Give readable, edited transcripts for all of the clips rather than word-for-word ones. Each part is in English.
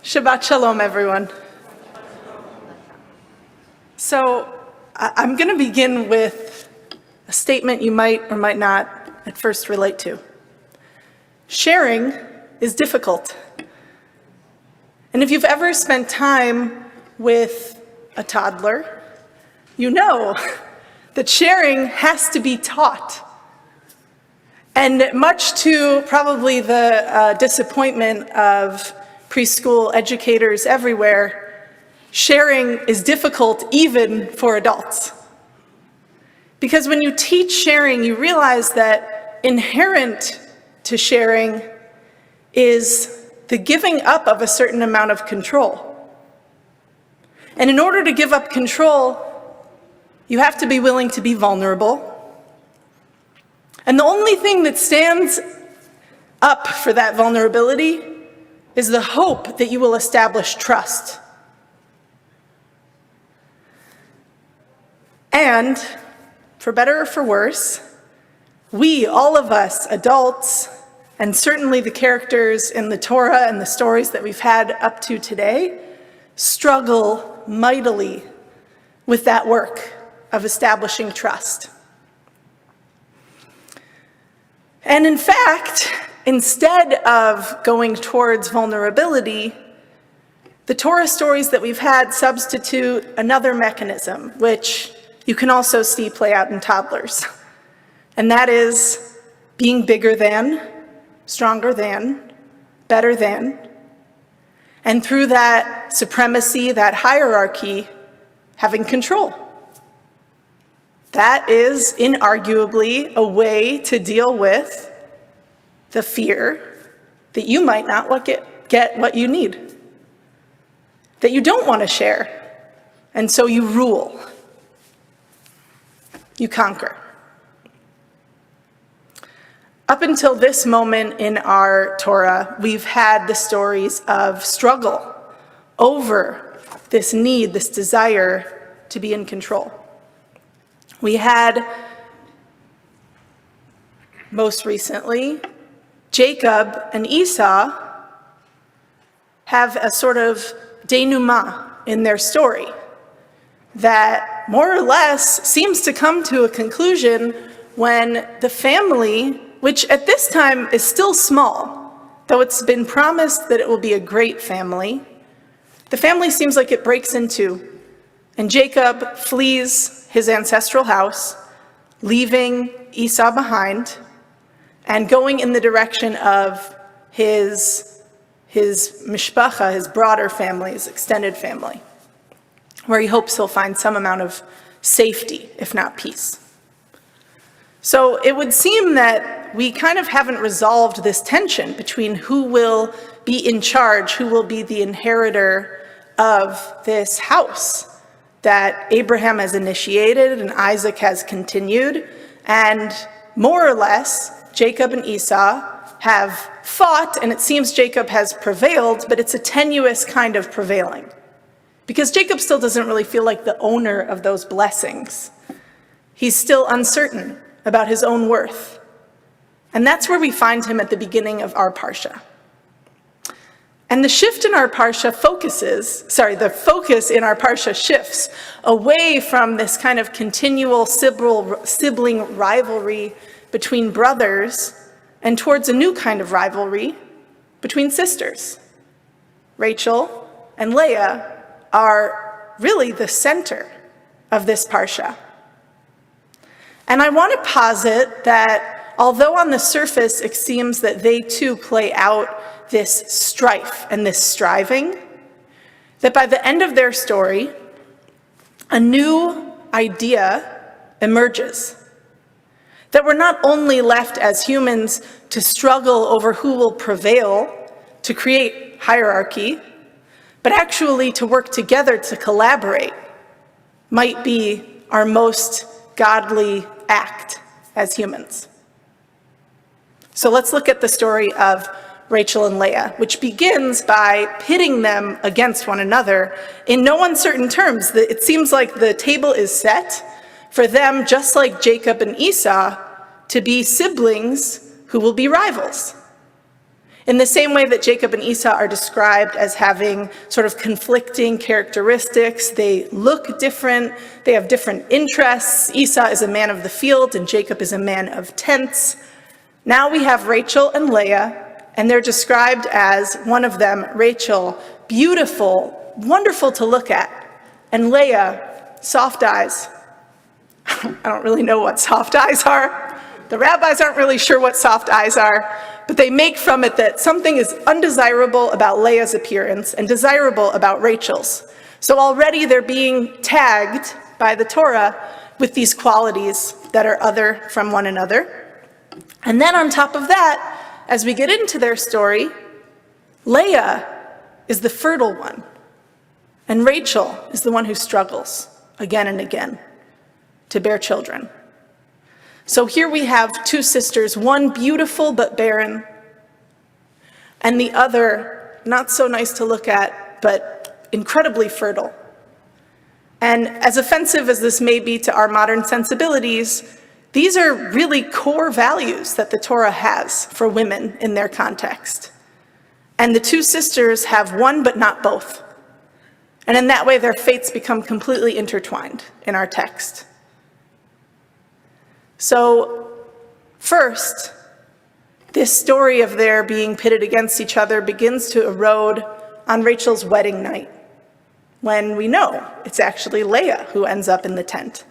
Shabbat Shalom, everyone. So I'm going to begin with a statement you might or might not at first relate to. Sharing is difficult. And if you've ever spent time with a toddler, you know that sharing has to be taught. And much to probably the disappointment of preschool educators everywhere, sharing is difficult even for adults. Because when you teach sharing, you realize that inherent to sharing is the giving up of a certain amount of control. And in order to give up control, you have to be willing to be vulnerable. And the only thing that stands up for that vulnerability is the hope that you will establish trust. And, for better or for worse, we, all of us, adults, and certainly the characters in the Torah and the stories that we've had up to today, struggle mightily with that work of establishing trust. And in fact, instead of going towards vulnerability, the Torah stories that we've had substitute another mechanism, which you can also see play out in toddlers. And that is being bigger than, stronger than, better than. And through that supremacy, that hierarchy, having control. That is inarguably a way to deal with the fear that you might not get what you need, that you don't want to share, and so you rule, you conquer. Up until this moment in our Torah, we've had the stories of struggle over this need, this desire to be in control. We had, most recently, Jacob and Esau have a sort of denouement in their story that more or less seems to come to a conclusion when the family, which at this time is still small, though it's been promised that it will be a great family, the family seems like it breaks in two, and Jacob flees his ancestral house, leaving Esau behind, and going in the direction of his mishpacha, his broader family, his extended family, where he hopes he'll find some amount of safety, if not peace. So it would seem that we kind of haven't resolved this tension between who will be in charge, who will be the inheritor of this house that Abraham has initiated and Isaac has continued, and more or less, Jacob and Esau have fought, and it seems Jacob has prevailed, but it's a tenuous kind of prevailing. Because Jacob still doesn't really feel like the owner of those blessings. He's still uncertain about his own worth. And that's where we find him at the beginning of our parsha. And the shift in our parsha the focus in our parsha shifts away from this kind of continual sibling rivalry between brothers and towards a new kind of rivalry between sisters. Rachel and Leah are really the center of this parsha. And I want to posit that although on the surface it seems that they too play out this strife and this striving, that by the end of their story, a new idea emerges. That we're not only left as humans to struggle over who will prevail to create hierarchy, but actually to work together to collaborate might be our most godly act as humans. So let's look at the story of Rachel and Leah, which begins by pitting them against one another in no uncertain terms. It seems like the table is set for them, just like Jacob and Esau, to be siblings who will be rivals. In the same way that Jacob and Esau are described as having sort of conflicting characteristics, they look different, they have different interests. Esau is a man of the field and Jacob is a man of tents. Now we have Rachel and Leah, and they're described as, one of them, Rachel, beautiful, wonderful to look at, and Leah, soft eyes. I don't really know what soft eyes are. The rabbis aren't really sure what soft eyes are, but they make from it that something is undesirable about Leah's appearance and desirable about Rachel's. So already they're being tagged by the Torah with these qualities that are other from one another. And then on top of that, as we get into their story, Leah is the fertile one, and Rachel is the one who struggles again and again to bear children. So here we have two sisters, one beautiful but barren, and the other not so nice to look at, but incredibly fertile. And as offensive as this may be to our modern sensibilities, these are really core values that the Torah has for women in their context. And the two sisters have one but not both. And in that way, their fates become completely intertwined in our text. So, first, this story of their being pitted against each other begins to erode on Rachel's wedding night, when we know it's actually Leah who ends up in the tent.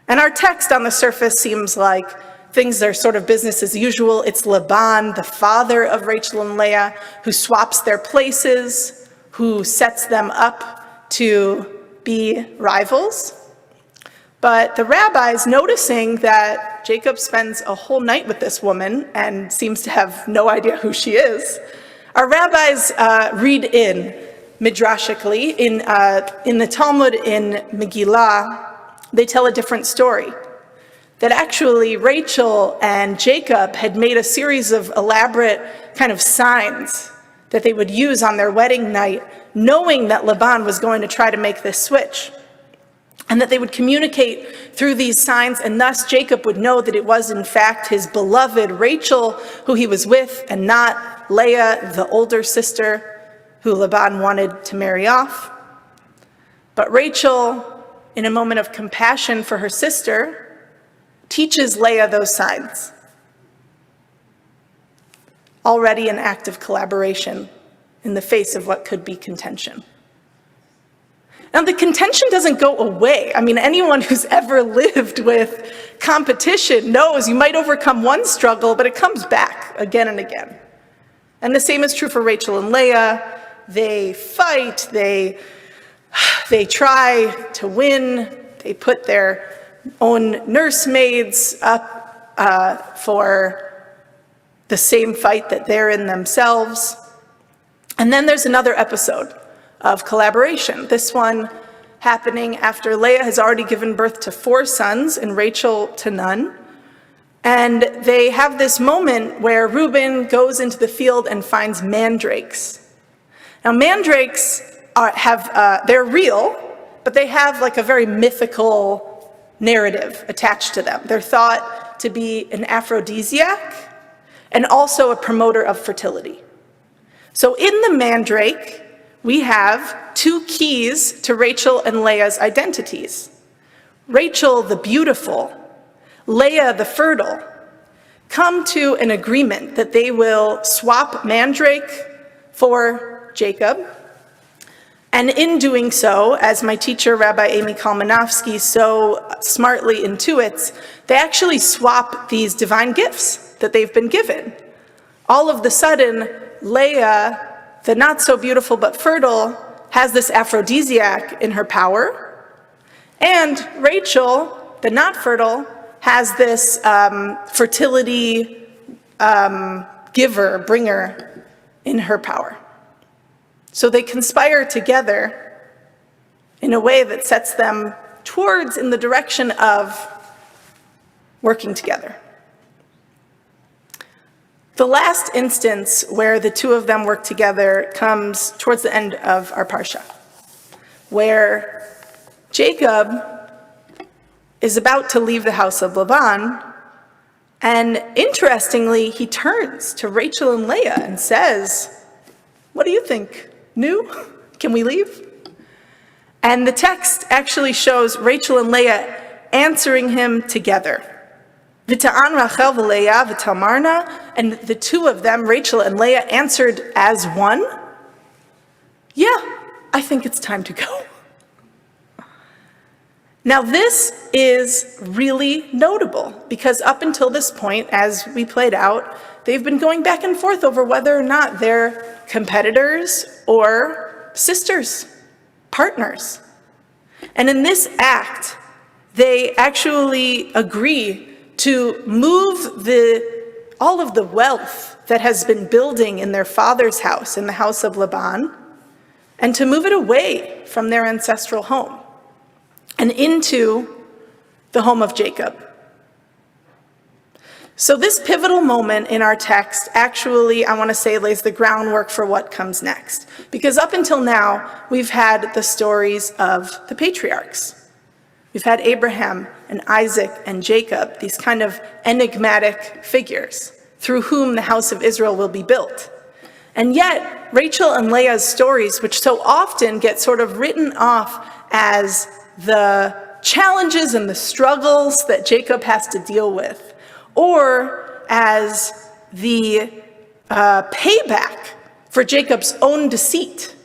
And our text on the surface seems like things are sort of business as usual. It's Laban, the father of Rachel and Leah, who swaps their places, who sets them up to be rivals. But the rabbis, noticing that Jacob spends a whole night with this woman and seems to have no idea who she is, our rabbis read in, midrashically, in the Talmud in Megillah, they tell a different story. That actually Rachel and Jacob had made a series of elaborate kind of signs that they would use on their wedding night, knowing that Laban was going to try to make this switch. And that they would communicate through these signs, and thus Jacob would know that it was in fact his beloved Rachel who he was with, and not Leah, the older sister, who Laban wanted to marry off. But Rachel, in a moment of compassion for her sister, teaches Leah those signs. Already an act of collaboration in the face of what could be contention. Now, the contention doesn't go away. I mean, anyone who's ever lived with competition knows you might overcome one struggle, but it comes back again and again. And the same is true for Rachel and Leah. They fight, they try to win, they put their own nursemaids up for the same fight that they're in themselves. And then there's another episode of collaboration, this one happening after Leah has already given birth to 4 sons and Rachel to none. And they have this moment where Reuben goes into the field and finds mandrakes. Now mandrakes they're real, but they have like a very mythical narrative attached to them. They're thought to be an aphrodisiac and also a promoter of fertility. So in the mandrake, we have 2 keys to Rachel and Leah's identities. Rachel, the beautiful, Leah, the fertile, come to an agreement that they will swap mandrake for Jacob. And in doing so, as my teacher, Rabbi Amy Kalmanovsky, so smartly intuits, they actually swap these divine gifts that they've been given. All of the sudden, Leah, the not so beautiful but fertile, has this aphrodisiac in her power. And Rachel, the not fertile, has this fertility giver, bringer in her power. So they conspire together in a way that sets them towards in the direction of working together. The last instance where the 2 of them work together comes towards the end of our parsha, where Jacob is about to leave the house of Laban, And interestingly, he turns to Rachel and Leah and says, "What do you think? New? Can we leave?" And the text actually shows Rachel and Leah answering him together. V'ta'an Rachel v'Leah v'tamarna, and the two of them, Rachel and Leah, answered as one, "Yeah, I think it's time to go." Now this is really notable because up until this point, as we played out, they've been going back and forth over whether or not they're competitors or sisters, partners. And in this act, they actually agree to move all of the wealth that has been building in their father's house, in the house of Laban, and to move it away from their ancestral home and into the home of Jacob. So this pivotal moment in our text actually, I want to say, lays the groundwork for what comes next. Because up until now, we've had the stories of the patriarchs. We've had Abraham and Isaac and Jacob, these kind of enigmatic figures through whom the house of Israel will be built. And yet, Rachel and Leah's stories, which so often get sort of written off as the challenges and the struggles that Jacob has to deal with, or as the payback for Jacob's own deceit.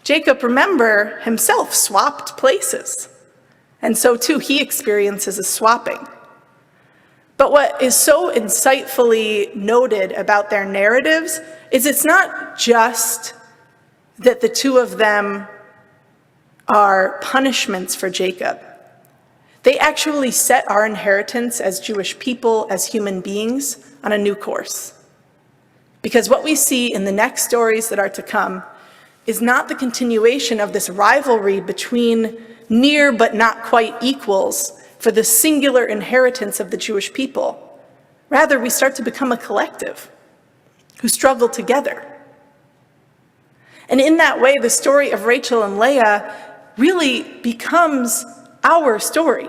Jacob, remember, himself swapped places. And so too, he experiences a swapping. But what is so insightfully noted about their narratives is it's not just that the two of them are punishments for Jacob. They actually set our inheritance as Jewish people, as human beings, on a new course. Because what we see in the next stories that are to come is not the continuation of this rivalry between near but not quite equals for the singular inheritance of the Jewish people. Rather, we start to become a collective who struggle together. And in that way, the story of Rachel and Leah really becomes our story,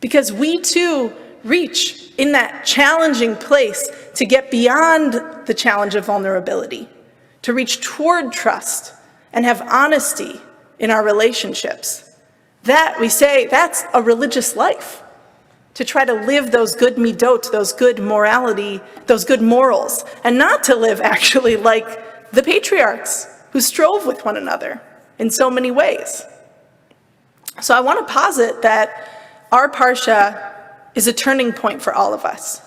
because we too reach in that challenging place to get beyond the challenge of vulnerability, to reach toward trust and have honesty in our relationships. That, we say, that's a religious life, to try to live those good midot, those good morality, those good morals, and not to live actually like the patriarchs who strove with one another in so many ways. So I want to posit that our parsha is a turning point for all of us.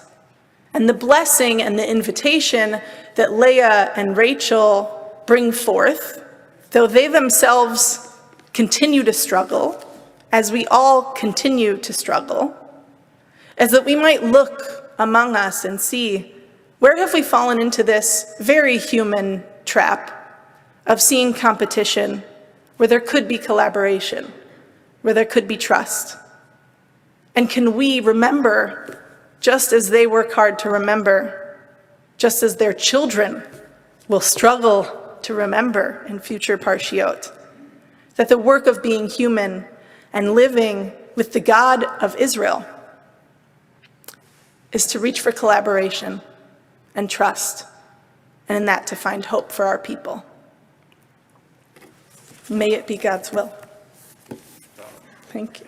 And the blessing and the invitation that Leah and Rachel bring forth, though they themselves continue to struggle, as we all continue to struggle, is that we might look among us and see, where have we fallen into this very human trap of seeing competition where there could be collaboration, where there could be trust? And can we remember, just as they work hard to remember, just as their children will struggle to remember in future parshiot, that the work of being human and living with the God of Israel is to reach for collaboration and trust, and in that to find hope for our people. May it be God's will. Thank you.